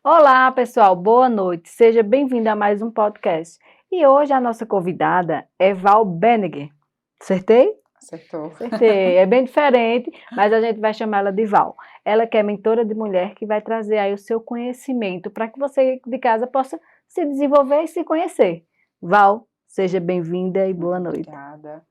Olá, pessoal, boa noite. Seja bem-vindo a mais um podcast. E hoje a nossa convidada é Val Benegger. Acertei? Acertou. Acertei. É bem diferente, mas a gente vai chamar ela de Val. Ela que é mentora de mulher que vai trazer aí o seu conhecimento para que você de casa possa se desenvolver e se conhecer. Val, seja bem-vinda e boa noite. Obrigada.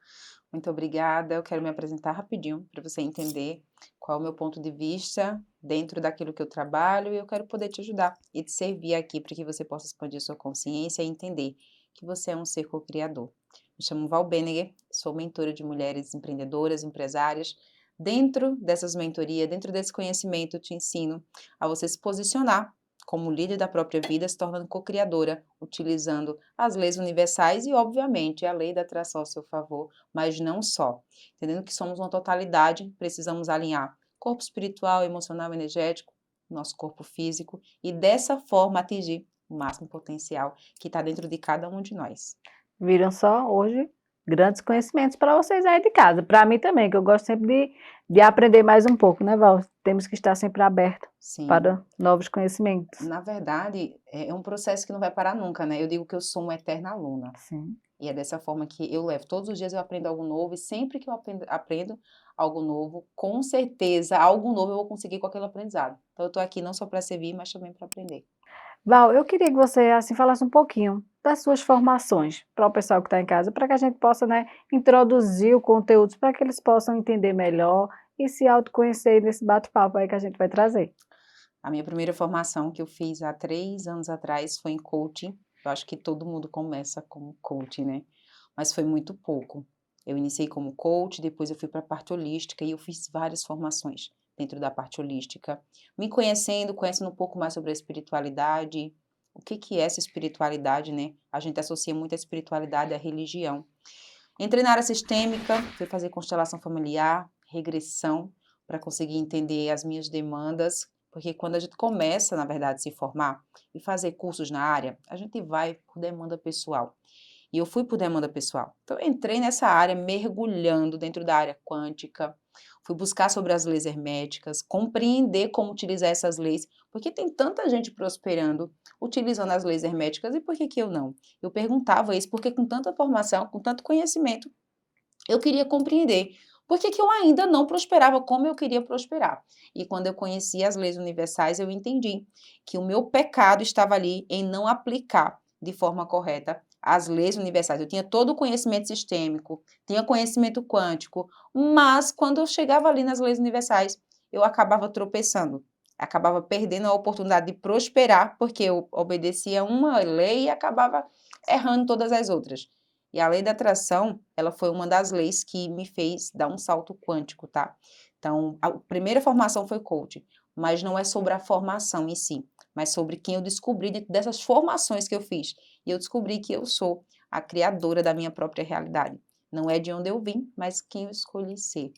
Muito obrigada. Eu quero me apresentar rapidinho para você entender qual é o meu ponto de vista dentro daquilo que eu trabalho e eu quero poder te ajudar e te servir aqui para que você possa expandir sua consciência e entender que você é um ser co-criador. Me chamo Val Benegger, sou mentora de mulheres empreendedoras, empresárias. Dentro dessas mentorias, dentro desse conhecimento, eu te ensino a você se posicionar como líder da própria vida, se tornando co-criadora, utilizando as leis universais e, obviamente, a lei da atração ao seu favor, mas não só. Entendendo que somos uma totalidade, precisamos alinhar corpo espiritual, emocional, energético, nosso corpo físico, e dessa forma atingir o máximo potencial que está dentro de cada um de nós. Viram só hoje grandes conhecimentos para vocês aí de casa. Para mim também, que eu gosto sempre de aprender mais um pouco, né, Val? Temos que estar sempre aberto Sim. para novos conhecimentos. Na verdade, é um processo que não vai parar nunca, né? Eu digo que eu sou uma eterna aluna. Sim. E é dessa forma que eu levo. Todos os dias eu aprendo algo novo, e sempre que eu aprendo algo novo, com certeza, algo novo eu vou conseguir com aquele aprendizado. Então, eu estou aqui não só para servir, mas também para aprender. Val, eu queria que você assim falasse um pouquinho das suas formações para o pessoal que está em casa, para que a gente possa, né, introduzir o conteúdo para que eles possam entender melhor e se autoconhecer nesse bate-papo aí que a gente vai trazer. A minha primeira formação que eu fiz há 3 anos atrás foi em coaching. Eu acho que todo mundo começa como coach, né? Mas foi muito pouco. Eu iniciei como coach, depois eu fui para a parte holística e eu fiz várias formações dentro da parte holística. Me conhecendo um pouco mais sobre a espiritualidade. O que que é essa espiritualidade, né? A gente associa muito a espiritualidade à religião. Entrei na área sistêmica, fui fazer constelação familiar, regressão, para conseguir entender as minhas demandas, porque quando a gente começa, na verdade, a se formar e fazer cursos na área, a gente vai por demanda pessoal. E eu fui por demanda pessoal. Então, eu entrei nessa área mergulhando dentro da área quântica, fui buscar sobre as leis herméticas, compreender como utilizar essas leis, porque tem tanta gente prosperando utilizando as leis herméticas e por que que eu não? Eu perguntava isso porque com tanta formação, com tanto conhecimento, eu queria compreender por que que eu ainda não prosperava como eu queria prosperar. E quando eu conheci as leis universais, eu entendi que o meu pecado estava ali em não aplicar de forma correta as leis universais. Eu tinha todo o conhecimento sistêmico, tinha conhecimento quântico, mas quando eu chegava ali nas leis universais, eu acabava tropeçando, acabava perdendo a oportunidade de prosperar, porque eu obedecia uma lei e acabava errando todas as outras. E a lei da atração, ela foi uma das leis que me fez dar um salto quântico, tá? Então, a primeira formação foi coach, mas não é sobre a formação em si, mas sobre quem eu descobri dentro dessas formações que eu fiz. E eu descobri que eu sou a criadora da minha própria realidade. Não é de onde eu vim, mas quem eu escolhi ser.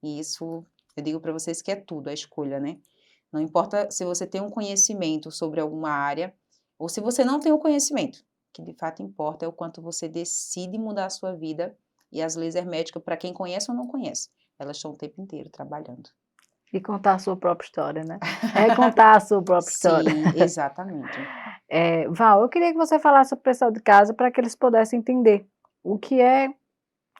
E isso, eu digo para vocês que é tudo, a escolha, né? Não importa se você tem um conhecimento sobre alguma área, ou se você não tem o conhecimento. O que de fato importa é o quanto você decide mudar a sua vida, e as leis herméticas, para quem conhece ou não conhece, elas estão o tempo inteiro trabalhando. E contar a sua própria história, né? É contar a sua própria história. Sim, exatamente. Val, eu queria que você falasse para o pessoal de casa para que eles pudessem entender o que é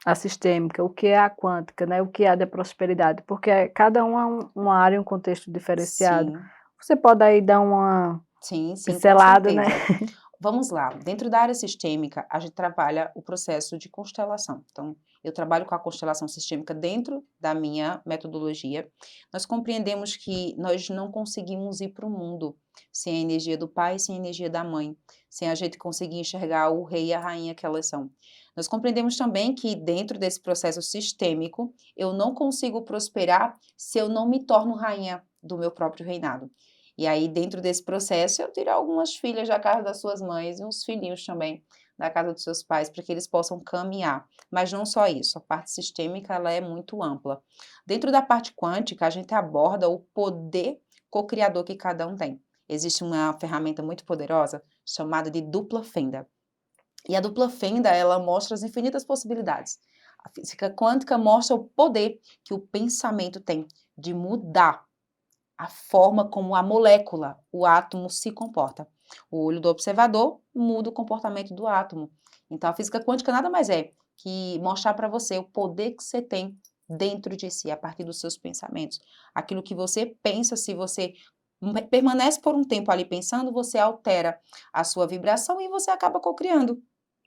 a sistêmica, o que é a quântica, né? O que é a da prosperidade, porque cada uma é uma área, um contexto diferenciado. Sim, Você pode aí dar uma sim, com pincelada, né? certeza. Vamos lá, dentro da área sistêmica, a gente trabalha o processo de constelação. Então, eu trabalho com a constelação sistêmica dentro da minha metodologia. Nós compreendemos que nós não conseguimos ir para o mundo sem a energia do pai, sem a energia da mãe, sem a gente conseguir enxergar o rei e a rainha que elas são. Nós compreendemos também que dentro desse processo sistêmico, eu não consigo prosperar se eu não me torno rainha do meu próprio reinado. E aí, dentro desse processo, eu tiro algumas filhas da casa das suas mães e uns filhinhos também da casa dos seus pais, para que eles possam caminhar. Mas não só isso, a parte sistêmica ela é muito ampla. Dentro da parte quântica, a gente aborda o poder co-criador que cada um tem. Existe uma ferramenta muito poderosa chamada de dupla fenda. E a dupla fenda, ela mostra as infinitas possibilidades. A física quântica mostra o poder que o pensamento tem de mudar a forma como a molécula, o átomo se comporta. O olho do observador muda o comportamento do átomo. Então, a física quântica nada mais é que mostrar para você o poder que você tem dentro de si, a partir dos seus pensamentos. Aquilo que você pensa, se você permanece por um tempo ali pensando, você altera a sua vibração e você acaba cocriando.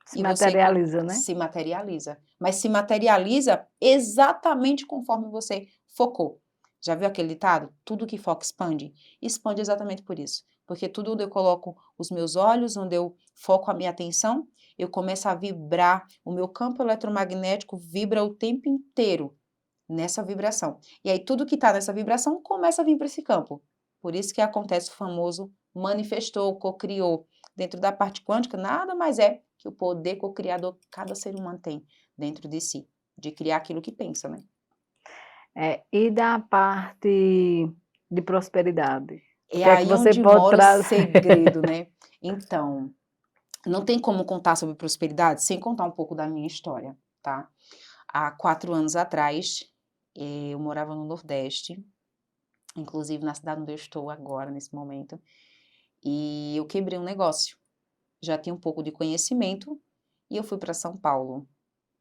Se E você materializa, né? se materializa. Mas se materializa exatamente conforme você focou. Já viu aquele ditado? Tudo que foca expande. Expande exatamente por isso. Porque tudo onde eu coloco os meus olhos, onde eu foco a minha atenção, eu começo a vibrar. O meu campo eletromagnético vibra o tempo inteiro nessa vibração. E aí tudo que está nessa vibração começa a vir para esse campo. Por isso que acontece o famoso manifestou, cocriou. Dentro da parte quântica, nada mais é que o poder co-criador que cada ser humano tem dentro de si, de criar aquilo que pensa, né? E da parte de prosperidade? O É que é que aí você onde pode mora o trazer? segredo, né? Então, não tem como contar sobre prosperidade sem contar um pouco da minha história, tá? Há 4 anos atrás, eu morava no Nordeste, inclusive na cidade onde eu estou agora, nesse momento, e eu quebrei um negócio. Já tinha um pouco de conhecimento e eu fui para São Paulo,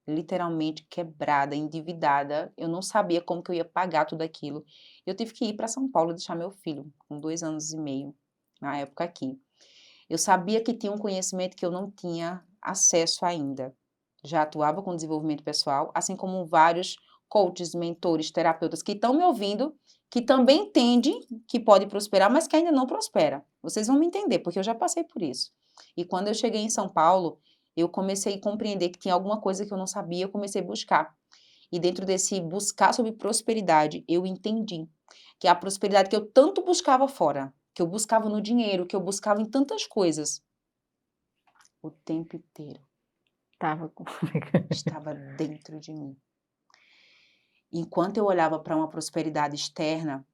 literalmente quebrada, endividada. Eu não sabia como que eu ia pagar tudo aquilo. Eu tive que ir para São Paulo deixar meu filho, com 2 anos e meio, na época aqui. Eu sabia que tinha um conhecimento que eu não tinha acesso ainda. Já atuava com desenvolvimento pessoal, assim como vários coaches, mentores, terapeutas que estão me ouvindo, que também entendem que pode prosperar, mas que ainda não prospera. Vocês vão me entender, porque eu já passei por isso. E quando eu cheguei em São Paulo, eu comecei a compreender que tinha alguma coisa que eu não sabia, eu comecei a buscar. E dentro desse buscar sobre prosperidade, eu entendi que a prosperidade que eu tanto buscava fora, que eu buscava no dinheiro, que eu buscava em tantas coisas, o tempo inteiro Tava com... estava dentro de mim. Enquanto eu olhava para uma prosperidade externa,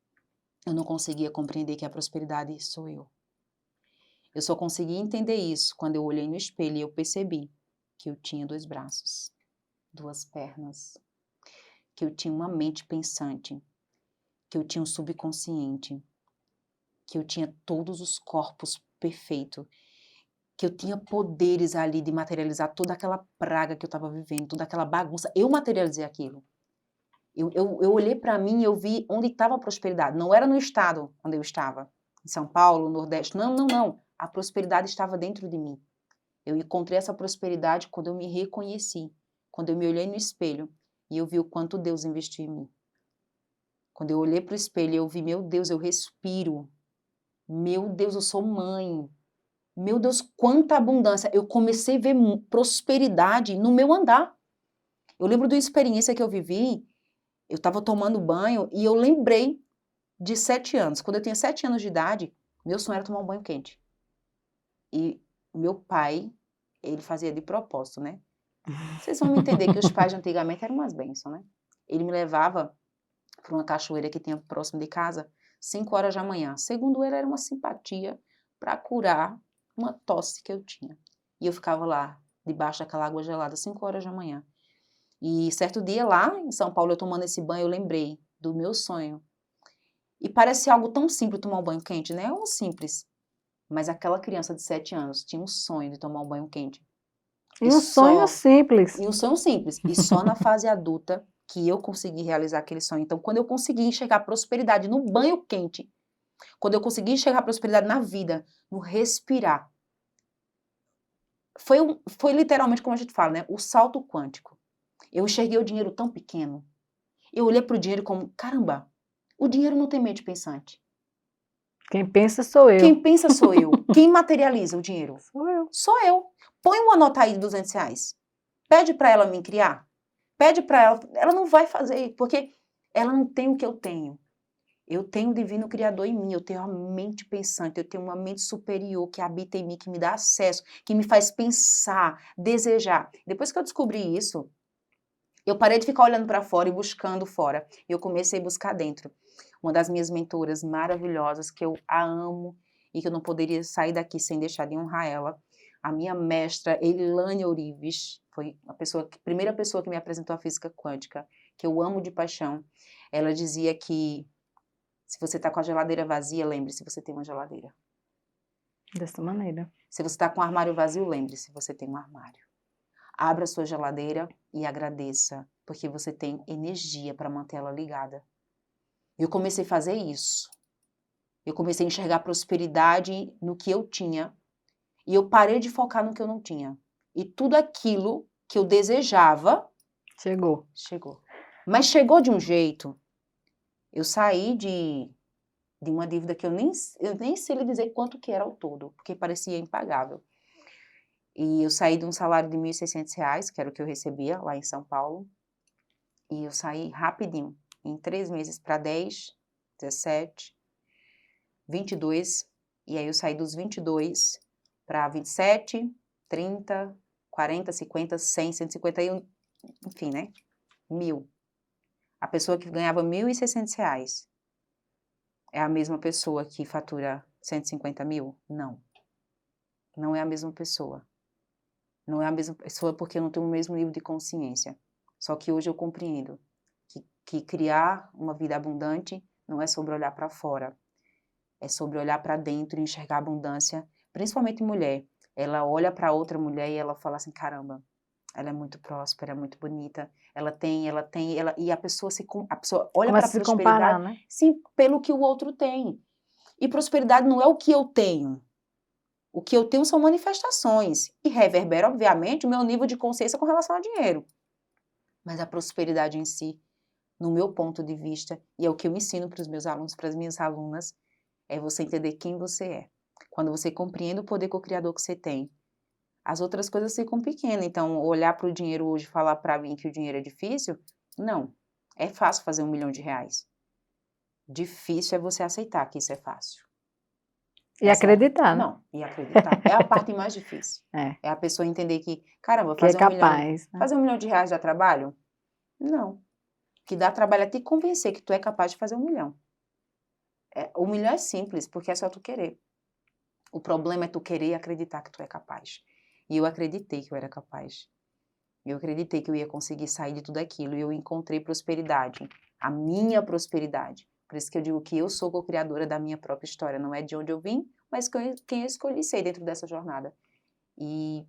eu não conseguia compreender que a prosperidade sou eu. Eu só consegui entender isso quando eu olhei no espelho e eu percebi que eu tinha 2 braços, 2 pernas, que eu tinha uma mente pensante, que eu tinha um subconsciente, que eu tinha todos os corpos perfeitos, que eu tinha poderes ali de materializar toda aquela praga que eu estava vivendo, toda aquela bagunça. Eu materializei aquilo. Eu olhei para mim e eu vi onde estava a prosperidade. Não era no estado onde eu estava, em São Paulo, no Nordeste. Não, não, não. A prosperidade estava dentro de mim. Eu encontrei essa prosperidade quando eu me reconheci, quando eu me olhei no espelho e eu vi o quanto Deus investiu em mim. Quando eu olhei para o espelho, eu vi, meu Deus, eu respiro. Meu Deus, eu sou mãe. Meu Deus, quanta abundância. Eu comecei a ver prosperidade no meu andar. Eu lembro de uma experiência que eu vivi. Eu estava tomando banho e eu lembrei de 7 anos. Quando eu tinha 7 anos de idade, meu sonho era tomar um banho quente. E meu pai, ele fazia de propósito, né? Vocês vão me entender que os pais de antigamente eram umas bênçãos, né? Ele me levava para uma cachoeira que tinha próximo de casa, 5 horas da manhã. Segundo ele, era uma simpatia para curar uma tosse que eu tinha. E eu ficava lá, debaixo daquela água gelada, 5 horas da manhã. E certo dia lá em São Paulo, eu tomando esse banho, eu lembrei do meu sonho. E parece algo tão simples tomar um banho quente, né? É um simples. Mas aquela criança de 7 anos tinha um sonho de tomar um banho quente. E um sonho simples. E um sonho simples. E só na fase adulta que eu consegui realizar aquele sonho. Então, quando eu consegui enxergar prosperidade no banho quente, quando eu consegui enxergar prosperidade na vida, no respirar, foi literalmente como a gente fala, né? O salto quântico. Eu enxerguei o dinheiro tão pequeno. Eu olhei para o dinheiro como, caramba, o dinheiro não tem mente pensante. Quem pensa sou eu. Quem pensa sou eu. Quem materializa o dinheiro? Sou eu. Sou eu. Põe uma nota aí de R$ 200. Pede para ela me criar. Pede para ela. Ela não vai fazer, porque ela não tem o que eu tenho. Eu tenho o divino criador em mim, eu tenho a mente pensante, eu tenho uma mente superior que habita em mim, que me dá acesso, que me faz pensar, desejar. Depois que eu descobri isso, eu parei de ficar olhando para fora e buscando fora. E eu comecei a buscar dentro. Uma das minhas mentoras maravilhosas, que eu a amo e que eu não poderia sair daqui sem deixar de honrar ela, a minha mestra, Elane Ourives, foi a primeira pessoa que me apresentou a física quântica, que eu amo de paixão. Ela dizia que Se você está com a geladeira vazia, lembre-se, você tem uma geladeira. Dessa maneira. Se você está com o armário vazio, lembre-se, você tem um armário. Abra sua geladeira e agradeça, porque você tem energia para manter ela ligada. Eu comecei a fazer isso. Eu comecei a enxergar prosperidade no que eu tinha e eu parei de focar no que eu não tinha. E tudo aquilo que eu desejava Chegou. chegou. Mas chegou de um jeito. Eu saí de uma dívida que eu nem sei lhe dizer quanto que era ao todo, porque parecia impagável. E eu saí de um salário de R$ 1.600, que era o que eu recebia lá em São Paulo, e eu saí rapidinho, em 3 meses para 10, 17, 22, e aí eu saí dos 22 para 27, 30, 40, 50, 100, 150, enfim, né? 1.000. A pessoa que ganhava R$ 1.600 é a mesma pessoa que fatura 150 mil? Não. Não é a mesma pessoa. Não é a mesma pessoa porque eu não tenho o mesmo nível de consciência. Só que hoje eu compreendo que criar uma vida abundante não é sobre olhar para fora. É sobre olhar para dentro e enxergar a abundância, principalmente mulher. Ela olha para outra mulher e ela fala assim, caramba, ela é muito próspera, é muito bonita, e a pessoa olha para Começa a a se comparar, prosperidade, né? sim, pelo que o outro tem. E prosperidade não é o que eu tenho. O que eu tenho são manifestações e reverbera, obviamente, o meu nível de consciência com relação ao dinheiro. Mas a prosperidade em si, no meu ponto de vista, e é o que eu ensino para os meus alunos, para as minhas alunas, é você entender quem você é. Quando você compreende o poder co-criador que você tem, as outras coisas ficam pequenas. Então, olhar para o dinheiro hoje e falar para mim que o dinheiro é difícil, não. É fácil fazer R$ 1.000.000. Difícil é você aceitar que isso é fácil. E acreditar, né? Não, e acreditar. É a parte mais difícil. É. É a pessoa entender que, caramba, Que é fazer capaz, né? fazer R$ 1.000.000 dá trabalho? Não. O que dá trabalho é te convencer que tu é capaz de fazer 1.000.000. O 1.000.000 é simples, porque é só tu querer. O problema é tu querer e acreditar que tu é capaz. E eu acreditei que eu era capaz. Eu acreditei que eu ia conseguir sair de tudo aquilo. E eu encontrei prosperidade. A minha prosperidade. Por isso que eu digo que eu sou co-criadora da minha própria história. Não é de onde eu vim, mas quem eu escolhi ser dentro dessa jornada. E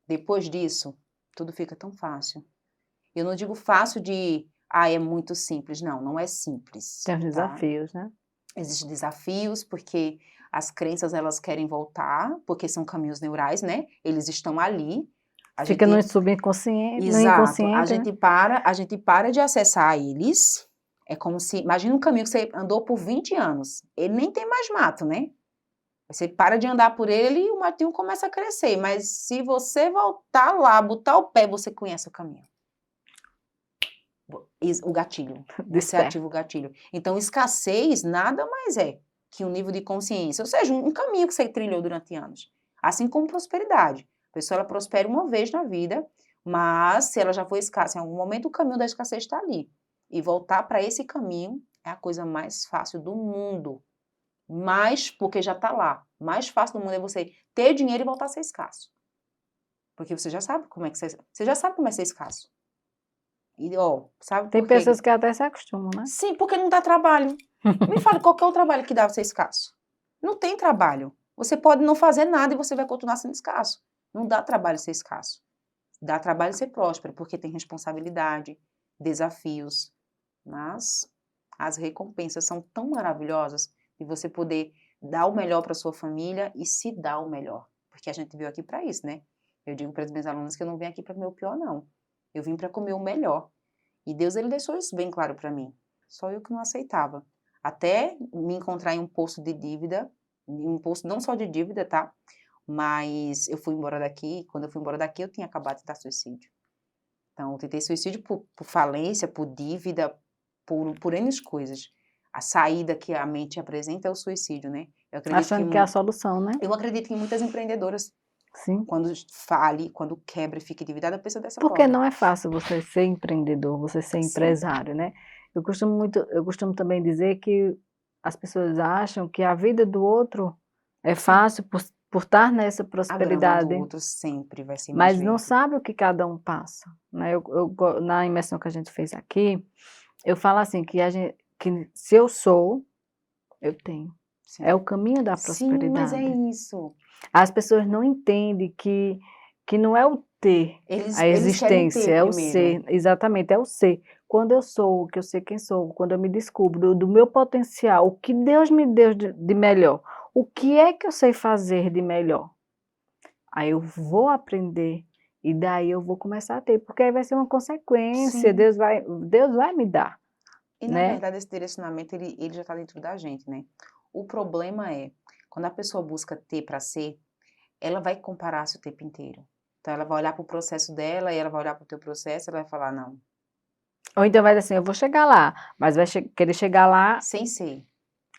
depois disso, tudo fica tão fácil. Eu não digo fácil de, é muito simples. Não, não é simples. Tem os Tá? desafios, né? Existem desafios, porque as crenças, elas querem voltar, porque são caminhos neurais, né? Eles estão ali. Fica no subconsciente, no Exato. inconsciente, né? A gente para de acessar eles. É como se, imagina um caminho que você andou por 20 anos. Ele nem tem mais mato, né? Você para de andar por ele e o matinho começa a crescer. Mas se você voltar lá, botar o pé, você conhece o caminho. O gatilho. Você Desperta. ativa o gatilho. Então, escassez nada mais é que um nível de consciência. Ou seja, um caminho que você trilhou durante anos. Assim como prosperidade. A pessoa, ela prospera uma vez na vida, mas se ela já foi escassa em algum momento, o caminho da escassez está ali. E voltar para esse caminho é a coisa mais fácil do mundo. Porque já está lá. Mais fácil do mundo é você ter dinheiro e voltar a ser escasso. Porque você já sabe como é que você já sabe como é ser escasso. E, sabe Tem por quê? pessoas que até se acostumam, né? Sim, porque não dá trabalho. Me fala, qual que é o trabalho que dá você ser escasso? Não tem trabalho. Você pode não fazer nada e você vai continuar sendo escasso. Não dá trabalho ser escasso. Dá trabalho ser próspero, porque tem responsabilidade, desafios. Mas as recompensas são tão maravilhosas de você poder dar o melhor para sua família e se dar o melhor. Porque a gente veio aqui para isso, né? Eu digo para as minhas alunas que eu não vim aqui para comer o pior, não. Eu vim para comer o melhor. E Deus, ele deixou isso bem claro para mim. Só eu que não aceitava. Até me encontrar em um poço de dívida, um poço não só de dívida, tá? Mas eu fui embora daqui, quando eu fui embora daqui, eu tinha acabado de dar suicídio. Então, eu tentei suicídio por falência, por dívida, por N coisas. A saída que a mente apresenta é o suicídio, né? Achando que é a solução, né? Eu acredito que muitas empreendedoras, Sim. quando fale, quando quebra e fica endividada, pensa dessa Porque forma. não é fácil você ser empreendedor, você ser Sim. empresário, né? Eu costumo também dizer que as pessoas acham que a vida do outro é fácil por estar nessa A grama do prosperidade, outro sempre vai ser mais mas não verde. sabe o que cada um passa, né? Na imersão que a gente fez aqui, eu falo assim que se eu sou, Eu tenho. Sim. É o caminho da Sim, mas é prosperidade. isso. As pessoas não entendem que não é o ter, a Eles querem existência, ter é o primeiro. ser, exatamente, é o ser. Quando eu sou, que eu sei quem sou, quando eu me descubro do meu potencial, o que Deus me deu de melhor, o que é que eu sei fazer de melhor? Aí eu vou aprender e daí eu vou começar a ter, porque aí vai ser uma consequência, Sim. Deus vai me dar, E, na né? verdade, esse direcionamento, ele já está dentro da gente, né? O problema é, quando a pessoa busca ter para ser, ela vai comparar-se o tempo inteiro. Então, ela vai olhar para o processo dela e ela vai olhar para o teu processo e ela vai falar, não, Ou então vai dizer assim, eu vou chegar lá, mas vai querer chegar lá sem ser.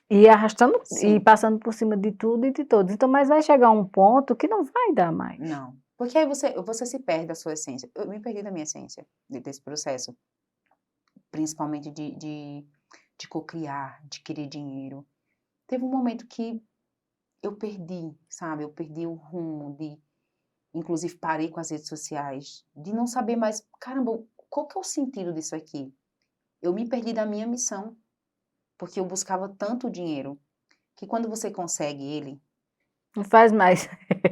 e arrastando e Sim, passando por cima de tudo e de todos. Então, mas vai chegar um ponto que não vai dar mais. não. Porque aí você se perde da sua essência. Eu me perdi da minha essência desse processo. Principalmente de cocriar, de querer dinheiro. Teve um momento que eu perdi, sabe? Eu perdi o rumo inclusive parei com as redes sociais, de não saber mais, caramba, qual que é o sentido disso aqui? Eu me perdi da minha missão, porque eu buscava tanto dinheiro, que quando você consegue ele, Não faz mais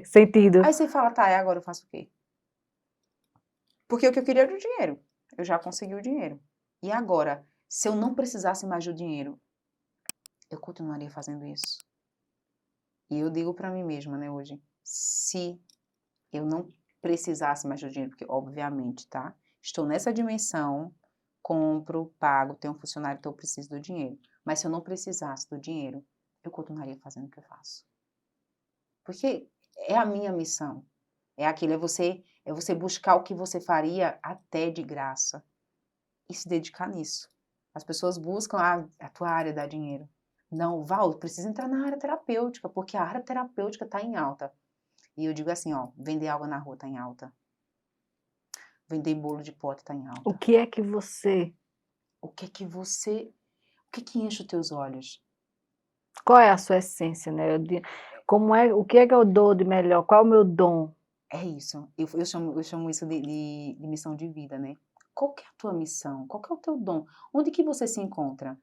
sentido. aí você fala, tá, e agora eu faço o quê? Porque o que eu queria era o dinheiro. Eu já consegui o dinheiro. E agora, se eu não precisasse mais do dinheiro, eu continuaria fazendo isso. E eu digo para mim mesma, né, hoje, se eu não precisasse mais do dinheiro, porque obviamente, tá? Estou nessa dimensão, compro, pago, tenho um funcionário, então eu preciso do dinheiro. Mas se eu não precisasse do dinheiro, eu continuaria fazendo o que eu faço. Porque é a minha missão. É aquilo, é você buscar o que você faria até de graça e se dedicar nisso. As pessoas buscam, a tua área dá dinheiro. Não, Val, precisa entrar na área terapêutica, porque a área terapêutica está em alta. E eu digo assim, ó, vender água na rua está em alta. Vender bolo de pote está em O alta. que é que você... O que é que você... O que é que enche os teus olhos? Qual é a sua essência, né? Como é, o que é que eu dou de melhor? Qual é o meu dom? É isso. Eu chamo isso de missão de vida, né? Qual que é a tua missão? Qual que é o teu dom? Onde que você se encontra?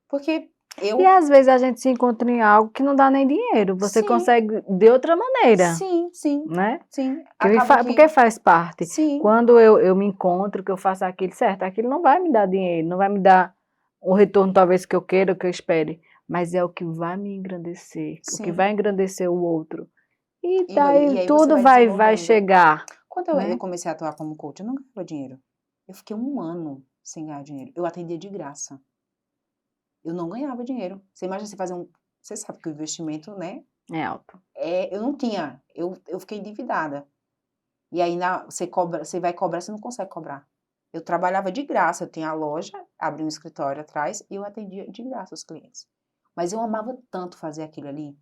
Porque E eu... às vezes a gente se encontra em algo que não dá nem dinheiro. Você Sim, consegue de outra maneira, sim, sim, né? sim. Acaba Porque que... faz parte. Sim, Quando eu me encontro, que eu faço aquilo certo, aquilo não vai me dar dinheiro, não vai me dar o retorno talvez que eu queira, o que eu espere, mas é o que vai me engrandecer, o que sim. vai engrandecer o outro. E E daí aí você tudo vai vai desenvolvendo. chegar, Quando eu né? comecei a atuar como coach, eu não ganhava dinheiro. Eu fiquei um ano sem ganhar dinheiro. Eu atendia de graça. Eu não ganhava dinheiro. Você imagina você fazer um... Você sabe que o investimento, né? É alto. Eu não tinha. Eu fiquei endividada. E aí você cobra, você vai cobrar, você não consegue cobrar. Eu trabalhava de graça, eu tinha a loja, abri um escritório atrás e eu atendia de graça os clientes. Mas eu amava tanto fazer aquilo ali,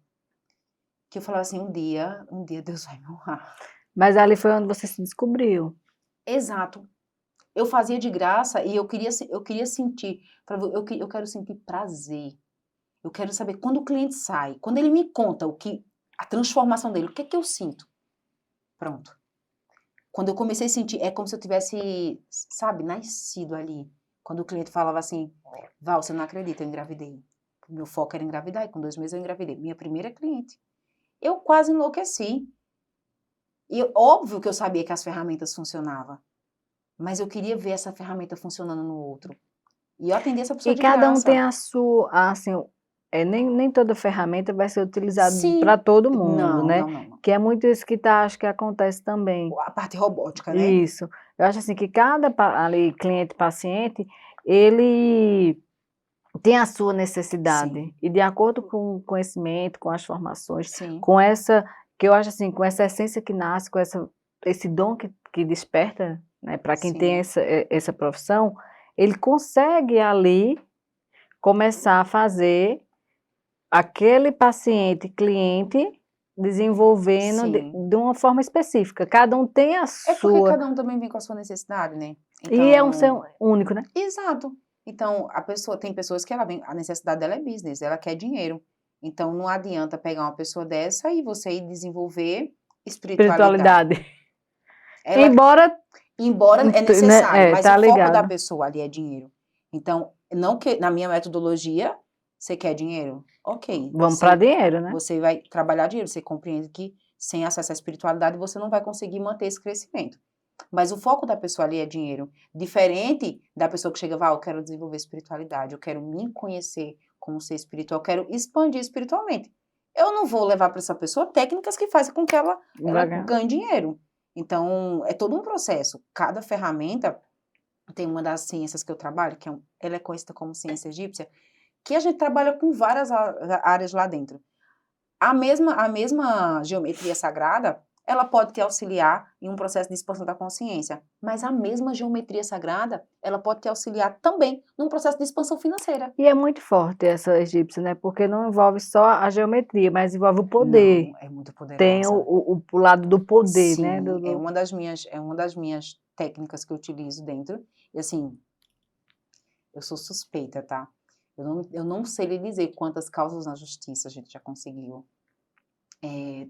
que eu falava assim, um dia Deus vai me honrar. Mas ali foi onde você se descobriu. Exato. Eu fazia de graça e eu queria sentir, eu quero sentir prazer. Eu quero saber quando o cliente sai, quando ele me conta a transformação dele, o que é que eu sinto? Pronto. Quando eu comecei a sentir, é como se eu tivesse, sabe, nascido ali. Quando o cliente falava assim, Val, você não acredita, eu engravidei. Meu foco era engravidar e com 2 meses eu engravidei. Minha primeira cliente. Eu quase enlouqueci. E óbvio que eu sabia que as ferramentas funcionavam, mas eu queria ver essa ferramenta funcionando no outro. E eu atendi essa pessoa E de cada um tem graça. a sua, assim, nem toda ferramenta vai ser utilizada para Sim. todo mundo, Não, né? não, não, não. Que é muito isso que acho que acontece também. A parte robótica, né? Isso. Eu acho assim que cada ali, cliente, paciente, ele tem a sua necessidade. Sim, E de acordo com o conhecimento, com as formações, sim, com essa, que eu acho assim, com essa essência que nasce, com esse dom que desperta, né, para quem tem sim, essa profissão, ele consegue ali começar a fazer aquele paciente, cliente, desenvolvendo sim. de uma forma específica. Cada um tem a É porque sua, cada um também vem com a sua necessidade, né? e é um ser Então, único, né? exato. Então, tem pessoas que ela vem, a necessidade dela é business, ela quer dinheiro. Então, não adianta pegar uma pessoa dessa e você ir desenvolver espiritualidade. Espiritualidade. Ela, Embora, embora é necessário, né, mas o tá foco da ligado. pessoa ali é dinheiro. Então, não que na minha metodologia Você quer dinheiro? Ok. Vamos para dinheiro, né? Você vai trabalhar dinheiro. Você compreende que sem acesso à espiritualidade você não vai conseguir manter esse crescimento. Mas o foco da pessoa ali é dinheiro. Diferente da pessoa que chega e fala, eu quero desenvolver espiritualidade, eu quero me conhecer como ser espiritual, eu quero expandir espiritualmente. Eu não vou levar para essa pessoa técnicas que fazem com que ela ganhe dinheiro. Então, é todo um processo. Cada ferramenta, tem uma das ciências que eu trabalho, que ela é conhecida como ciência egípcia, que a gente trabalha com várias áreas lá dentro. A mesma geometria sagrada, ela pode te auxiliar em um processo de expansão da consciência, mas a mesma geometria sagrada, ela pode te auxiliar também num processo de expansão financeira. E é muito forte essa egípcia, né? Porque não envolve só a geometria, mas envolve o poder. Não, é muito poderosa. Tem o lado do poder, Sim, né? é uma das minhas técnicas que eu utilizo dentro. E assim, eu sou suspeita, tá? Eu não sei lhe dizer quantas causas na justiça a gente já conseguiu.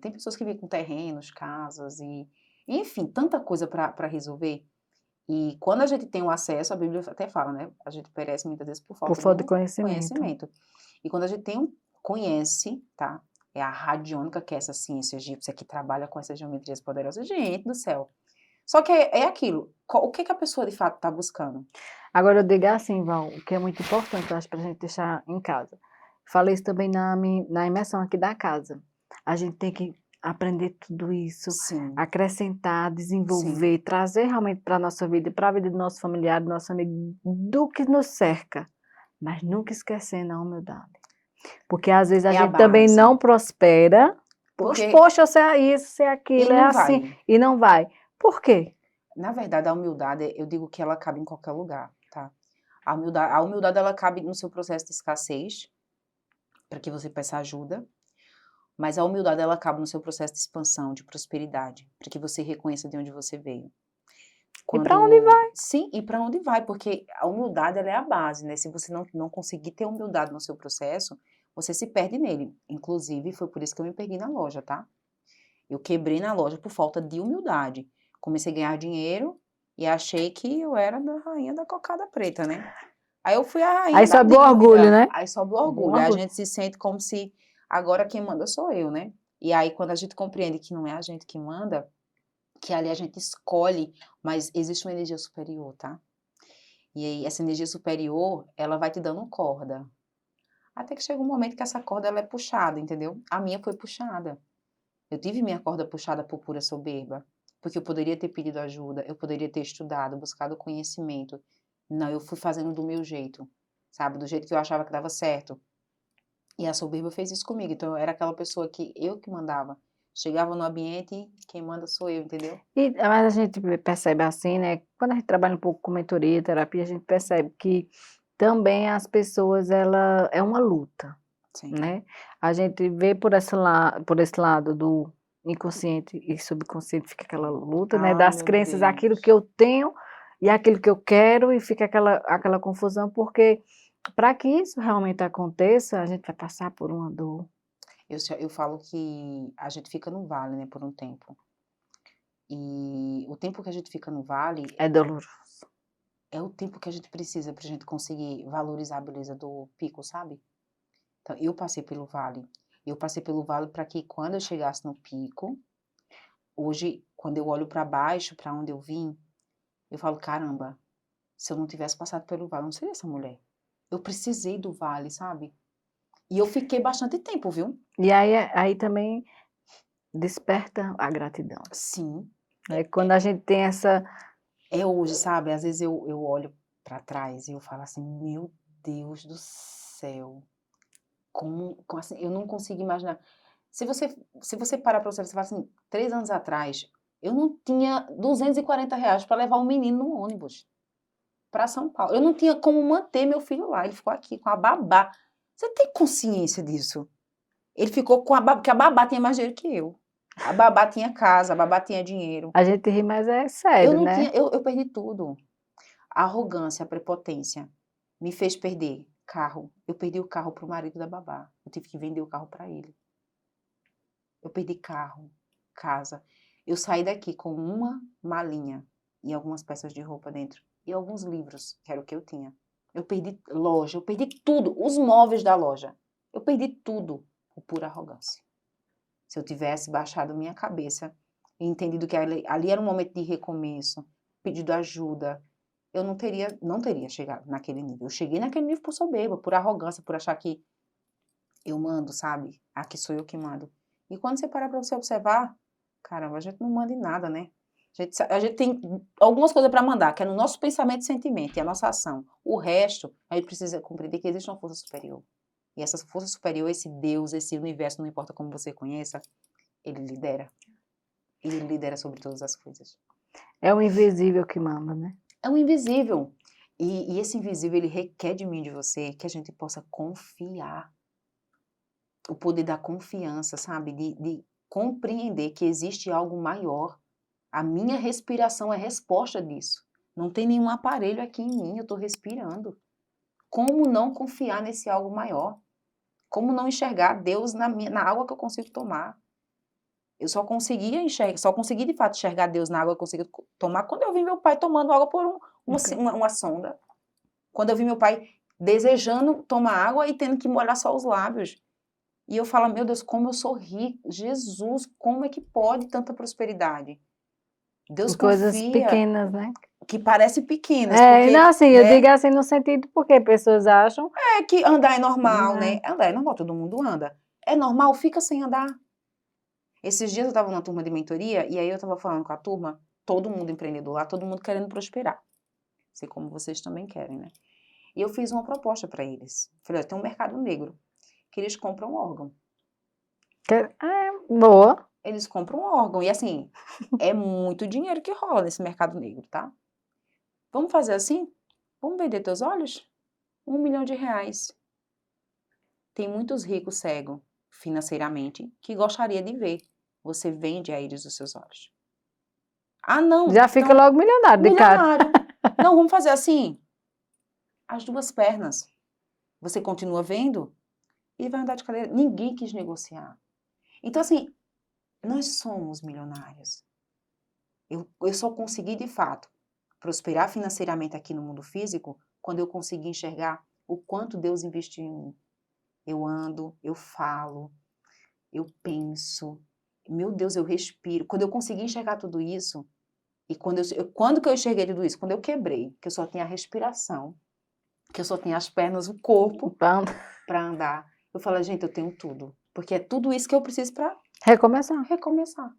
Tem pessoas que vivem com terrenos, casas e, enfim, tanta coisa para resolver. E quando a gente tem o acesso, a Bíblia até fala, né? A gente perece muitas vezes por falta de do conhecimento. conhecimento. E quando a gente conhece, tá? É a radiônica, que é essa ciência egípcia que trabalha com essas geometrias poderosas. Gente do céu. Só que é aquilo. O que a pessoa de fato está buscando? Agora eu digo assim, Val, o que é muito importante, eu acho, para a gente deixar em casa. Falei isso também na imersão aqui da casa. A gente tem que aprender tudo isso, Sim. acrescentar, desenvolver, trazer realmente para a nossa vida, para a vida do nosso familiar, do nosso amigo, do que nos cerca, mas nunca esquecendo a humildade. Porque às vezes a gente também não prospera, poxa, você é isso, você é aquilo, é assim, e não vai. Por quê? Na verdade, a humildade, eu digo que ela cabe em qualquer lugar, tá? A humildade ela cabe no seu processo de escassez, para que você peça ajuda, mas a humildade ela cabe no seu processo de expansão, de prosperidade, para que você reconheça de onde você veio. E para onde vai? Sim, e para onde vai, porque a humildade ela é a base, né? Se você não conseguir ter humildade no seu processo, você se perde nele. Inclusive, foi por isso que eu me perdi na loja, tá? Eu quebrei na loja por falta de humildade. Comecei a ganhar dinheiro e achei que eu era da rainha da cocada preta, né? Aí eu fui a rainha Aí da sobe o dívida. orgulho, né? Aí sobe o orgulho. Aí a gente se sente como se agora quem manda sou eu, né? E aí quando a gente compreende que não é a gente que manda, que ali a gente escolhe, mas existe uma energia superior, tá? E aí essa energia superior, ela vai te dando corda. Até que chega um momento que essa corda ela é puxada, entendeu? A minha foi puxada. Eu tive minha corda puxada por pura soberba, porque eu poderia ter pedido ajuda, eu poderia ter estudado, buscado conhecimento. Não, eu fui fazendo do meu jeito, sabe? Do jeito que eu achava que dava certo. E a soberba fez isso comigo. Então, eu era aquela pessoa que eu que mandava. Chegava no ambiente, quem manda sou eu, entendeu? Mas a gente percebe assim, né? Quando a gente trabalha um pouco com mentoria, terapia, a gente percebe que também as pessoas, ela é uma luta, Sim. né? A gente vê por esse lado do inconsciente e subconsciente, fica aquela luta, né? Das crenças, aquilo que eu tenho e aquilo que eu quero, e fica aquela confusão, porque para que isso realmente aconteça, a gente vai passar por uma dor. Eu falo que a gente fica no vale, né, por um tempo. E o tempo que a gente fica no vale é doloroso. É o tempo que a gente precisa para a gente conseguir valorizar a beleza do pico, sabe? Então, eu passei pelo vale. Eu passei pelo vale para que quando eu chegasse no pico, hoje, quando eu olho para baixo, para onde eu vim, eu falo, caramba, se eu não tivesse passado pelo vale, eu não seria essa mulher. Eu precisei do vale, sabe? E eu fiquei bastante tempo, viu? E aí também desperta a gratidão. Sim. Quando a gente tem essa... É hoje, sabe? Às vezes eu olho para trás e eu falo assim, meu Deus do céu. Como assim, eu não consigo imaginar. Se você parar para você fala assim, 3 anos atrás, eu não tinha R$ 240 para levar um menino no ônibus para São Paulo. Eu não tinha como manter meu filho lá. Ele ficou aqui com a babá. Você tem consciência disso? Ele ficou com a babá, porque a babá tinha mais dinheiro que eu. A babá tinha casa, a babá tinha dinheiro. A gente ri, mas é sério, né? Eu perdi tudo. A arrogância, a prepotência me fez perder carro. Eu perdi o carro para o marido da babá. Eu tive que vender o carro para ele. Eu perdi carro, casa. Eu saí daqui com uma malinha e algumas peças de roupa dentro. E alguns livros, que era o que eu tinha. Eu perdi loja, eu perdi tudo, os móveis da loja. Eu perdi tudo por pura arrogância. Se eu tivesse baixado minha cabeça e entendido que ali era um momento de recomeço, pedido ajuda, eu não teria chegado naquele nível. Eu cheguei naquele nível por soberba, por arrogância, por achar que eu mando, sabe? Aqui sou eu que mando. E quando você parar para você observar, caramba, a gente não manda em nada, né? A gente tem algumas coisas para mandar, que é no nosso pensamento e sentimento, e a nossa ação. O resto, a gente precisa compreender que existe uma força superior. E essa força superior, esse Deus, esse universo, não importa como você conheça, ele lidera. E ele lidera sobre todas as coisas. É o invisível que manda, né? É o invisível. E esse invisível, ele requer de mim e de você que a gente possa confiar. O poder da confiança, sabe? De compreender que existe algo maior. A minha respiração é resposta disso. Não tem nenhum aparelho aqui em mim, eu estou respirando. Como não confiar nesse algo maior? Como não enxergar Deus na água que eu consigo tomar? Eu só consegui de fato enxergar Deus na água que eu consigo tomar quando eu vi meu pai tomando água por uma sonda. Quando eu vi meu pai desejando tomar água e tendo que molhar só os lábios. E eu falo, meu Deus, como eu sou rico. Jesus, como é que pode tanta prosperidade? Deus Em coisas confia, pequenas, né? que parecem pequenas, É, porque, não, assim, eu né, digo assim no sentido porque pessoas acham, é que andar é normal, né? né? Andar é normal, todo mundo anda. É normal, fica sem andar. Esses dias eu estava numa turma de mentoria e aí eu estava falando com a turma, todo mundo empreendedor lá, todo mundo querendo prosperar. Sei como vocês também querem, né? E eu fiz uma proposta para eles. Falei, tem um mercado negro, que eles compram órgão. Boa. Eles compram órgão. E assim, é muito dinheiro que rola nesse mercado negro, tá? Vamos fazer assim? Vamos vender teus olhos? R$ 1 milhão. Tem muitos ricos cegos, financeiramente, que gostaria de ver. Você vende a eles os seus olhos. Ah, não, Já fica então, logo milionário de cara. milionário. Não, vamos fazer assim. As duas pernas. Você continua vendo e vai andar de cadeira. Ninguém quis negociar. Então, assim, nós somos milionários. Eu só consegui, de fato, prosperar financeiramente aqui no mundo físico quando eu consegui enxergar o quanto Deus investiu em mim. Eu ando, eu falo, eu penso. Meu Deus, eu respiro. Quando eu consegui enxergar tudo isso, e quando que eu enxerguei tudo isso? Quando eu quebrei, que eu só tinha a respiração, que eu só tinha as pernas, o corpo Então, para andar. Eu falei, gente, eu tenho tudo. Porque é tudo isso que eu preciso para recomeçar. recomeçar.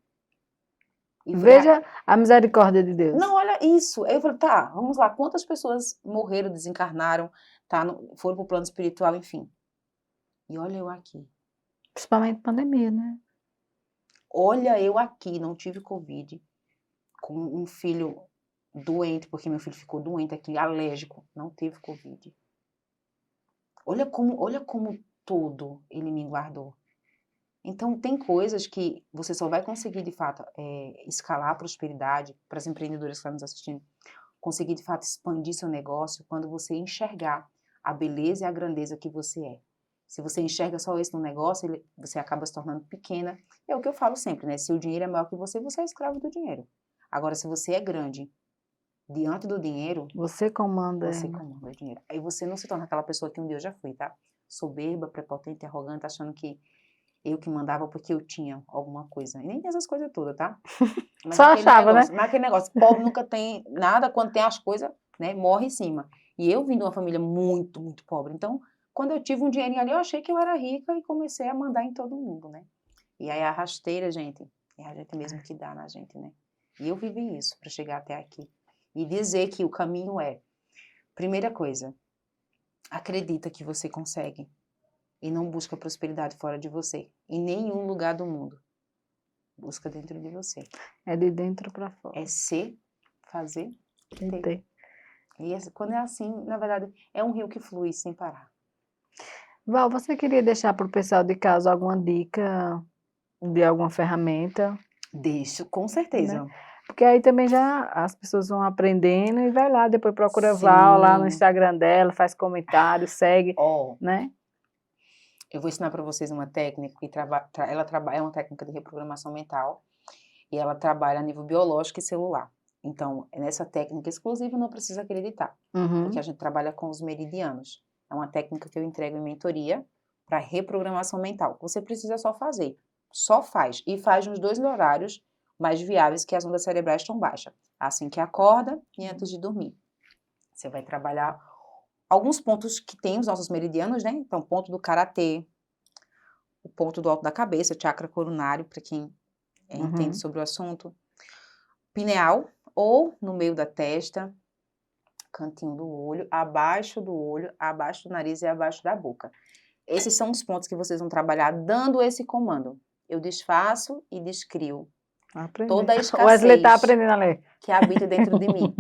Veja a misericórdia de Deus. Não, olha isso. Aí eu falei, tá, vamos lá. Quantas pessoas morreram, desencarnaram, tá, foram para o plano espiritual, enfim. E olha eu aqui. Principalmente pandemia, né? Olha eu aqui, não tive Covid. Com um filho doente, porque meu filho ficou doente aqui, alérgico, não teve Covid. Olha como todo ele me guardou. Então, tem coisas que você só vai conseguir, de fato, escalar a prosperidade para as empreendedoras que estão nos assistindo, conseguir, de fato, expandir seu negócio quando você enxergar a beleza e a grandeza que você é. Se você enxerga só isso no negócio, você acaba se tornando pequena. É o que eu falo sempre, né? Se o dinheiro é maior que você é escravo do dinheiro. Agora, se você é grande diante do dinheiro, Você comanda. você comanda o dinheiro. Aí você não se torna aquela pessoa que um dia eu já fui, tá? Soberba, prepotente, arrogante, achando que eu que mandava porque eu tinha alguma coisa. E nem essas coisas todas, tá? Mas Só achava, né? naquele negócio, pobre nunca tem nada, quando tem as coisas, né, morre em cima. E eu vim de uma família muito, muito pobre. Então, quando eu tive um dinheirinho ali, eu achei que eu era rica e comecei a mandar em todo mundo, né? E aí a rasteira, gente, é a gente mesmo que dá na gente, né? E eu vivi isso para chegar até aqui. E dizer que o caminho é, primeira coisa, acredita que você consegue. E não busca prosperidade fora de você, em nenhum lugar do mundo. Busca dentro de você. É de dentro para fora. É ser, fazer e ter. Ter. E quando é assim, na verdade, é um rio que flui sem parar. Val, você queria deixar para o pessoal de casa alguma dica de alguma ferramenta, Deixo, com né? certeza. Porque aí também já as pessoas vão aprendendo e vai lá, depois procura Val lá no Sim. Instagram dela, faz comentário, segue, Ó, né? eu vou ensinar para vocês uma técnica que ela trabalha, é uma técnica de reprogramação mental e ela trabalha a nível biológico e celular. Então, nessa técnica exclusiva não precisa acreditar, Uhum. porque a gente trabalha com os meridianos. É uma técnica que eu entrego em mentoria para reprogramação mental. Você precisa só fazer, só faz. E faz nos 2 horários mais viáveis que as ondas cerebrais estão baixas. Assim que acorda e antes de dormir. Você vai trabalhar alguns pontos que tem os nossos meridianos, né? Então, ponto do karatê, o ponto do alto da cabeça, o chakra coronário, para quem entende Uhum. sobre o assunto. Pineal, ou no meio da testa, cantinho do olho, abaixo do nariz e abaixo da boca. Esses são os pontos que vocês vão trabalhar dando esse comando. Eu desfaço e descrio Aprender. toda a O Wesley tá escassez aprendendo a ler. que habita dentro de mim.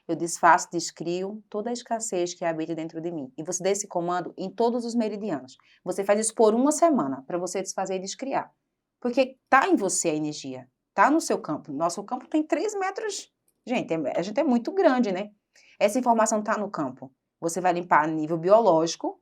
Eu desfaço, descrio toda a escassez que habita dentro de mim. E você dá esse comando em todos os meridianos. Você faz isso por 1 semana, para você desfazer e descriar. Porque tá em você a energia, tá no seu campo. Nosso campo tem 3 metros. Gente, a gente é muito grande, né? Essa informação tá no campo. Você vai limpar a nível biológico,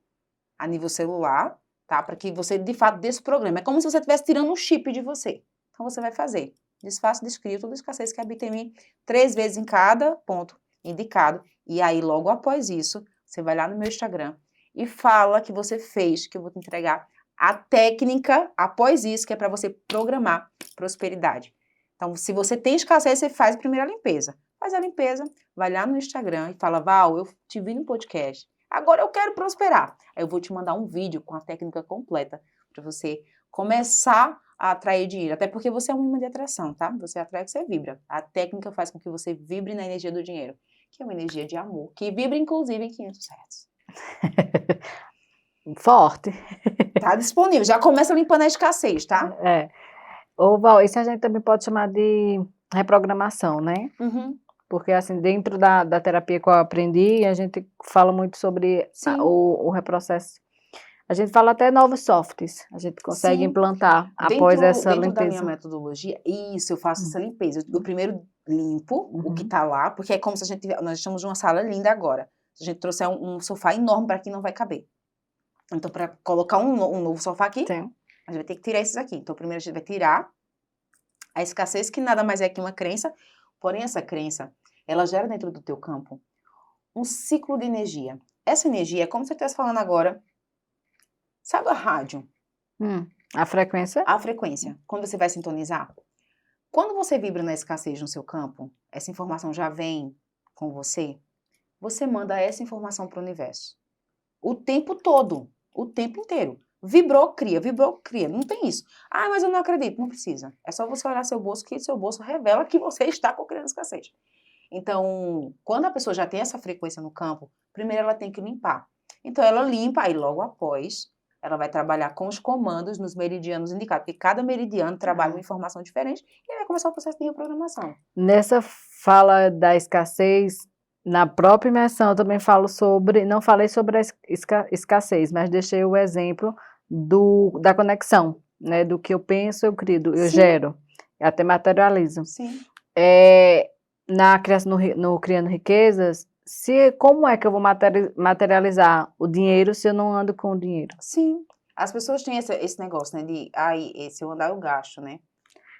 a nível celular, tá? Para que você, de fato, desse programa. É como se você estivesse tirando um chip de você. Então, você vai fazer. Desfaço, descrio toda a escassez que habita em mim, 3 vezes em cada ponto indicado. E aí, logo após isso, você vai lá no meu Instagram e fala que você fez, que eu vou te entregar a técnica após isso, que é para você programar prosperidade. Então, se você tem escassez, você faz a primeira limpeza. Faz a limpeza, vai lá no Instagram e fala, Val, eu te vi no podcast. Agora eu quero prosperar. Aí eu vou te mandar um vídeo com a técnica completa para você começar a atrair dinheiro. Até porque você é um imã de atração, tá? Você atrai o que você vibra. A técnica faz com que você vibre na energia do dinheiro, que é uma energia de amor, que vibra inclusive em 500 Hz. Forte. Tá disponível. Já começa limpando a escassez, tá? É. Ô, Val, isso a gente também pode chamar de reprogramação, né? Uhum. Porque, assim, dentro da terapia que eu aprendi, a gente fala muito sobre Sim, o reprocesso. A gente fala até novos softs, a gente consegue sim. implantar após essa Dentro da minha limpeza. metodologia, isso, eu faço essa limpeza. Eu primeiro limpo o que Uhum. tá lá, porque é como se nós estamos numa sala linda agora. Se a gente trouxer um sofá enorme para aqui, não vai caber. Então, para colocar um novo sofá aqui, Sim. a gente vai ter que tirar esses aqui. Então, primeiro a gente vai tirar a escassez, que nada mais é que uma crença, porém essa crença, ela gera dentro do teu campo um ciclo de energia. Essa energia é como se eu estivesse falando agora, sabe a rádio? A frequência? A frequência, quando você vai sintonizar. Quando você vibra na escassez no seu campo, essa informação já vem com você, você manda essa informação para o universo. O tempo todo, o tempo inteiro. Vibrou, cria. Não tem isso. Ah, mas eu não acredito. Não precisa. É só você olhar seu bolso, que seu bolso revela que você está criando escassez. Então, quando a pessoa já tem essa frequência no campo, primeiro ela tem que limpar. Então, ela limpa, aí logo após, ela vai trabalhar com os comandos nos meridianos indicados, porque cada meridiano trabalha uma informação diferente, e aí vai começar o processo de reprogramação. Nessa fala da escassez, na própria imersão eu também falo sobre, não falei sobre a escassez, mas deixei o exemplo da conexão, né? Do que eu penso, eu crio, eu Sim. gero, até materializo. Sim. Na criação, no Criando Riquezas, como é que eu vou materializar o dinheiro se eu não ando com o dinheiro? Sim. As pessoas têm esse negócio, né, de, se eu andar eu gasto, né?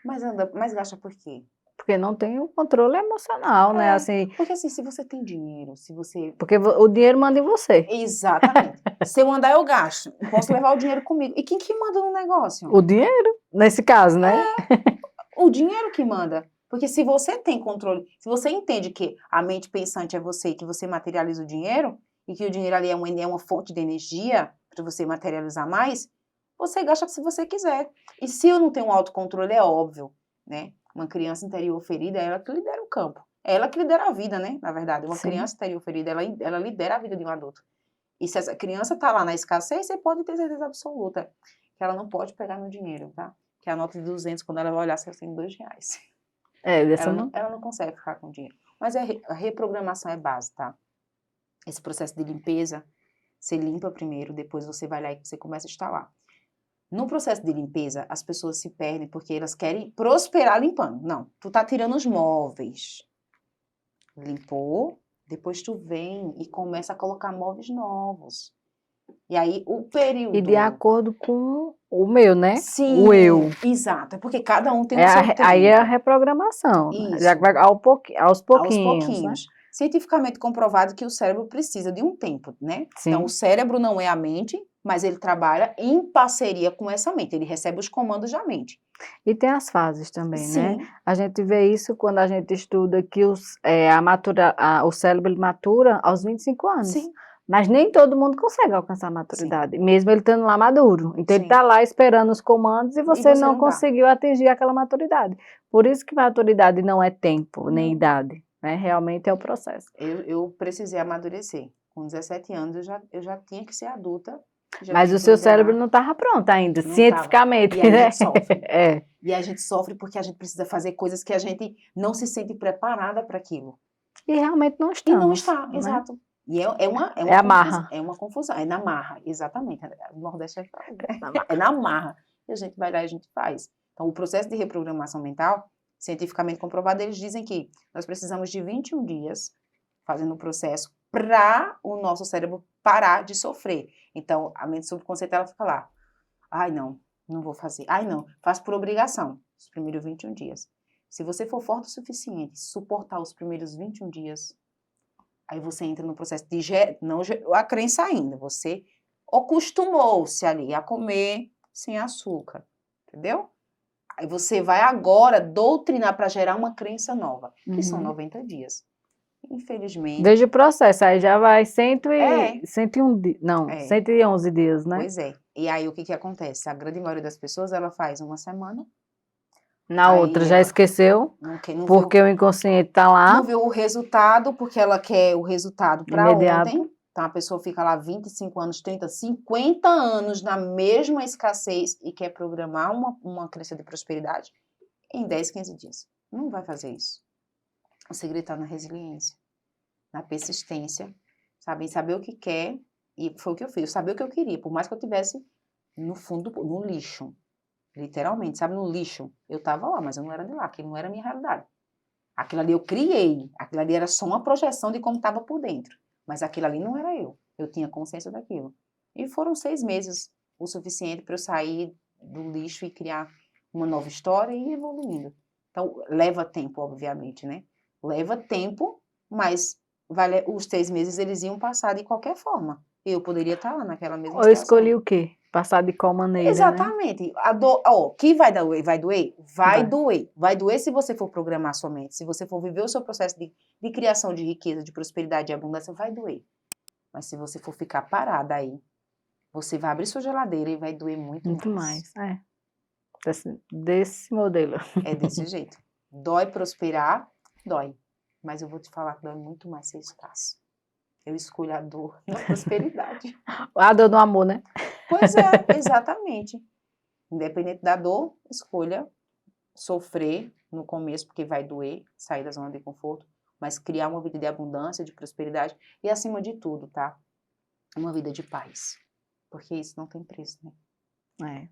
Mas gasta por quê? Porque não tem o controle emocional, né? Assim, Porque assim, se você tem dinheiro, se você... porque o dinheiro manda em você. Exatamente. Se eu andar eu gasto, não posso levar o dinheiro comigo. E quem que manda no negócio? O dinheiro, nesse caso, né? O dinheiro que manda. Porque se você tem controle, se você entende que a mente pensante é você e que você materializa o dinheiro, e que o dinheiro ali é uma fonte de energia para você materializar mais, você gasta se você quiser. E se eu não tenho um autocontrole, é óbvio, né? Uma criança interior ferida, é ela que lidera o campo. É ela que lidera a vida, né? Na verdade, uma Sim. criança interior ferida, ela lidera a vida de um adulto. E se essa criança tá lá na escassez, você pode ter certeza absoluta que ela não pode pegar no dinheiro, tá? Que a nota de 200, quando ela vai olhar, você tem R$2. Dessa não. Ela não consegue ficar com dinheiro. Mas a reprogramação é base, tá? Esse processo de limpeza, você limpa primeiro, depois você vai lá e você começa a instalar. No processo de limpeza, as pessoas se perdem porque elas querem prosperar limpando. Não, tu tá tirando os móveis. Limpou, depois tu vem e começa a colocar móveis novos. E aí, o período... E de acordo com o meu, né? Sim, O eu. exato. É porque cada um tem o seu tempo. Aí é a reprogramação, né? Já Isso. que vai aos Aos pouquinhos, né? pouquinhos. Cientificamente comprovado que o cérebro precisa de um tempo, né? Então, o Sim. cérebro não é a mente, mas ele trabalha em parceria com essa mente. Ele recebe os comandos da mente. E tem as fases também, né? Sim. A gente vê isso quando a gente estuda que o cérebro ele matura aos 25 anos. Sim. Mas nem todo mundo consegue alcançar a maturidade, mesmo ele estando lá maduro. Então, ele Sim. está lá esperando os comandos e você não não dá. conseguiu atingir aquela maturidade. Por isso que maturidade não é tempo, nem Não. idade, né? Realmente é o processo. Eu precisei amadurecer. Com 17 anos, eu já tinha que ser adulta. Já Mas tinha o que seu liderar. cérebro não estava pronto ainda, Não cientificamente, tava. E aí né? a gente sofre. É. E a gente sofre porque a gente precisa fazer coisas que a gente não se sente preparada para aquilo. E realmente não E não estamos, está, né? exato. E é uma É a confusão. marra. É uma confusão. É na marra, exatamente. O Nordeste Na marra. é na marra. E a gente vai lá e a gente faz. Então, o processo de reprogramação mental, cientificamente comprovado, eles dizem que nós precisamos de 21 dias fazendo o processo para o nosso cérebro parar de sofrer. Então, a mente subconsciente, ela fica lá. Ai, não vou fazer. Ai, não, faço por obrigação, os primeiros 21 dias. Se você for forte o suficiente, suportar os primeiros 21 dias, aí você entra no processo de não a crença ainda, você acostumou-se ali a comer sem açúcar, entendeu? Aí você vai agora doutrinar para gerar uma crença nova, que são 90 dias. Infelizmente. Veja o processo, aí já vai 101 111 dias, né? Pois é. E aí o que acontece? A grande maioria das pessoas, ela faz uma semana. Na Aí outra já esqueceu, não porque o inconsciente está lá. Não viu o resultado, porque ela quer o resultado para Imediato. ontem. Então, a pessoa fica lá 25 anos, 30, 50 anos na mesma escassez e quer programar uma crença de prosperidade em 10, 15 dias. Não vai fazer isso. O segredo está na resiliência, na persistência, sabe? Em saber o que quer. E foi o que eu fiz. Eu sabia o que eu queria, por mais que eu tivesse no fundo, no lixo. Literalmente, sabe? No lixo. Eu estava lá, mas eu não era de lá, aquilo não era a minha realidade. Aquilo ali eu criei, aquilo ali era só uma projeção de como estava por dentro. Mas aquilo ali não era eu. Eu tinha consciência daquilo. E foram 6 meses o suficiente para eu sair do lixo e criar uma nova história e ir evoluindo. Então, leva tempo, obviamente, né? Leva tempo, mas os 6 meses eles iam passar de qualquer forma. Eu poderia estar lá naquela mesma Eu situação. escolhi o quê? Passar de qual maneira, Exatamente. né? A dor, que vai doer? Vai doer? Vai Vai. doer. Vai doer se você for programar sua mente. Se você for viver o seu processo de criação de riqueza, de prosperidade e abundância, vai doer. Mas se você for ficar parada aí, você vai abrir sua geladeira e vai doer muito mais. É. Desse modelo. É desse jeito. Dói prosperar? Dói. Mas eu vou te falar que dói muito mais ser escasso. Eu escolho a dor na prosperidade. A dor do amor, né? Pois é, exatamente. Independente da dor, escolha sofrer no começo, porque vai doer, sair da zona de conforto, mas criar uma vida de abundância, de prosperidade e, acima de tudo, tá? Uma vida de paz. Porque isso não tem preço, né? É.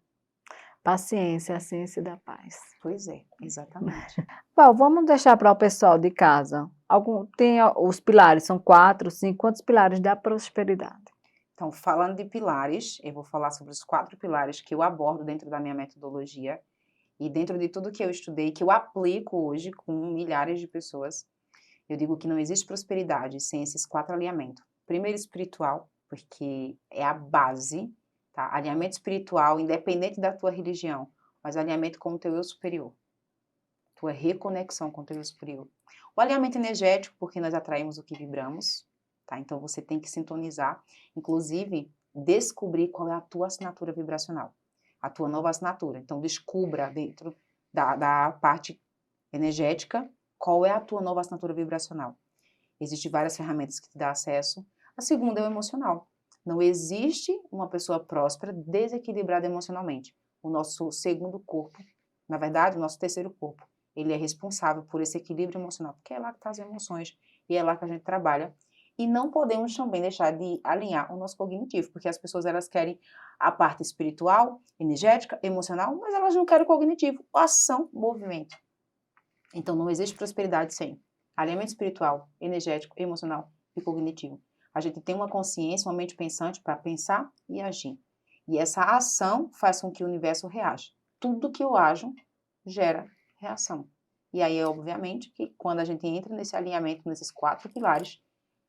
Paciência, a ciência da paz. Pois é, exatamente. Bom, vamos deixar para o pessoal de casa. Tem os pilares, são 4, 5, quantos pilares da prosperidade? Então, falando de pilares, eu vou falar sobre os 4 pilares que eu abordo dentro da minha metodologia e dentro de tudo que eu estudei, que eu aplico hoje com milhares de pessoas. Eu digo que não existe prosperidade sem esses 4 alinhamentos. Primeiro, espiritual, porque é a base, tá? Alinhamento espiritual, independente da tua religião, mas alinhamento com o teu eu superior. Tua reconexão com o teu eu superior. O alinhamento energético, porque nós atraímos o que vibramos, tá? Então, você tem que sintonizar, inclusive, descobrir qual é a tua assinatura vibracional, a tua nova assinatura. Então, descubra dentro da parte energética qual é a tua nova assinatura vibracional. Existem várias ferramentas que te dão acesso. A segunda é o emocional. Não existe uma pessoa próspera desequilibrada emocionalmente. O nosso segundo corpo, na verdade, o nosso terceiro corpo, ele é responsável por esse equilíbrio emocional, porque é lá que estão as emoções e é lá que a gente trabalha. E não podemos também deixar de alinhar o nosso cognitivo, porque as pessoas elas querem a parte espiritual, energética, emocional, mas elas não querem o cognitivo, ação, movimento. Então, não existe prosperidade sem alinhamento espiritual, energético, emocional e cognitivo. A gente tem uma consciência, uma mente pensante para pensar e agir. E essa ação faz com que o universo reaja. Tudo que eu ajo gera reação. E aí, obviamente, que quando a gente entra nesse alinhamento, nesses 4 pilares,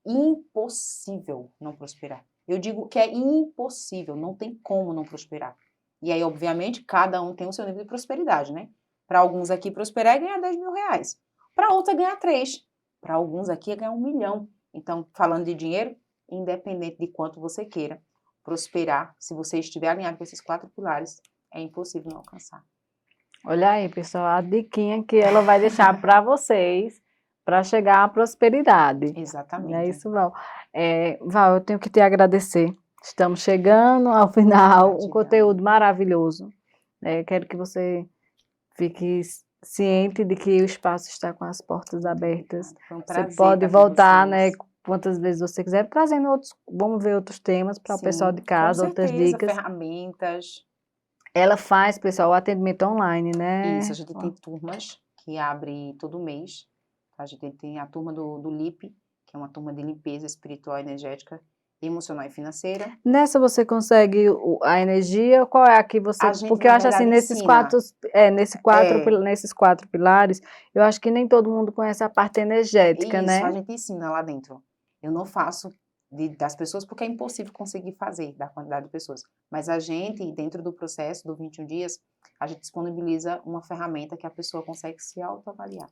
impossível não prosperar. Eu digo que é impossível, não tem como não prosperar. E aí, obviamente, cada um tem o seu nível de prosperidade, né? Para alguns aqui, prosperar é ganhar 10 mil reais. Para outros é ganhar 3. Para alguns aqui é ganhar 1 milhão. Então, falando de dinheiro, independente de quanto você queira prosperar, se você estiver alinhado com esses 4 pilares, é impossível não alcançar. Olha aí, pessoal, a diquinha que ela vai deixar para vocês para chegar à prosperidade. Exatamente. Não é isso, Val? Val, eu tenho que te agradecer. Estamos chegando ao final, um Gratidão. conteúdo maravilhoso. Quero que você fique ciente de que o espaço está com as portas abertas. Foi um Você prazer pode estar com voltar, né, vocês. quantas vezes você quiser, trazendo outros, vamos ver outros temas para o Sim, pessoal de com casa, outras certeza, dicas. ferramentas. Ela faz, pessoal, o atendimento online, né? Isso, a gente tem turmas que abre todo mês. A gente tem a turma do LIP, que é uma turma de limpeza espiritual, energética, emocional e financeira. Nessa você consegue a energia, qual é a que você... A gente, Porque na eu acho assim, verdade, nesses ensina. nesses 4 pilares, eu acho que nem todo mundo conhece a parte energética, Isso, a né? gente ensina lá dentro. Eu não faço das pessoas porque é impossível conseguir fazer da quantidade de pessoas. Mas a gente, dentro do processo do 21 dias, a gente disponibiliza uma ferramenta que a pessoa consegue se autoavaliar.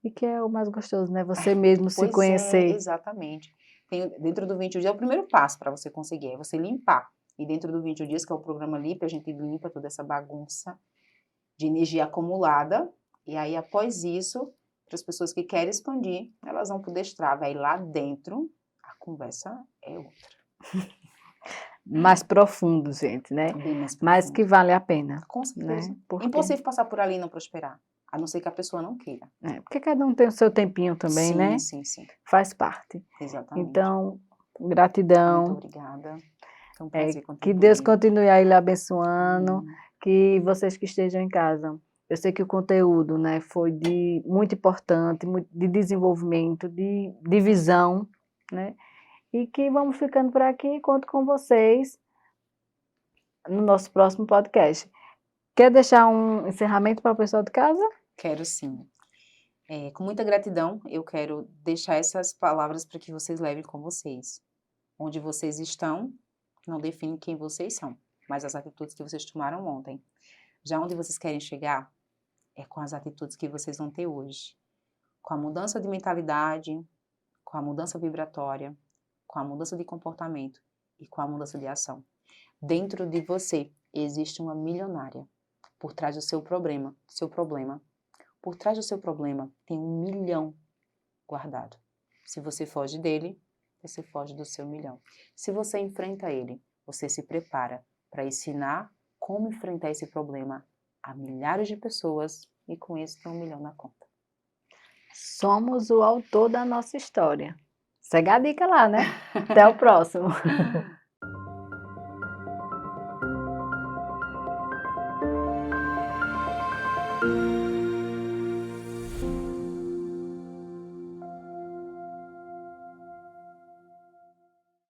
E que é o mais gostoso, né? Você mesmo se Pois é, conhecer. exatamente. Dentro do 21 dias é o primeiro passo para você conseguir, é você limpar. E dentro do 21 dias, que é o programa LIP, a gente limpa toda essa bagunça de energia acumulada. E aí, após isso, para as pessoas que querem expandir, elas vão poder destrava. Aí lá dentro, a conversa é outra. Mais profundo, gente, né? Bem mais Mas que profundo. vale a pena, Com certeza. né? Porque, Impossível passar por ali e não prosperar. A não ser que a pessoa não queira. porque cada um tem o seu tempinho também, Sim, né? sim, sim. Faz parte. Exatamente. Então, Muito gratidão. obrigada. Foi um prazer Que Deus contribuir. continue aí lhe abençoando, Amém. que vocês que estejam em casa. Eu sei que o conteúdo, né, foi muito importante, de desenvolvimento, de visão, né? E que vamos ficando por aqui, conto com vocês no nosso próximo podcast. Quer deixar um encerramento para o pessoal de casa? Quero sim. Com muita gratidão, eu quero deixar essas palavras para que vocês levem com vocês. Onde vocês estão não define quem vocês são, mas as atitudes que vocês tomaram ontem. Já onde vocês querem chegar é com as atitudes que vocês vão ter hoje. Com a mudança de mentalidade, com a mudança vibratória, com a mudança de comportamento e com a mudança de ação. Dentro de você existe uma milionária. Por trás do seu problema, por trás do seu problema tem 1 milhão guardado. Se você foge dele, você foge do seu 1 milhão. Se você enfrenta ele, você se prepara para ensinar como enfrentar esse problema a milhares de pessoas e com isso ter 1 milhão na conta. Somos o autor da nossa história. Segue a dica lá, né? Até o próximo.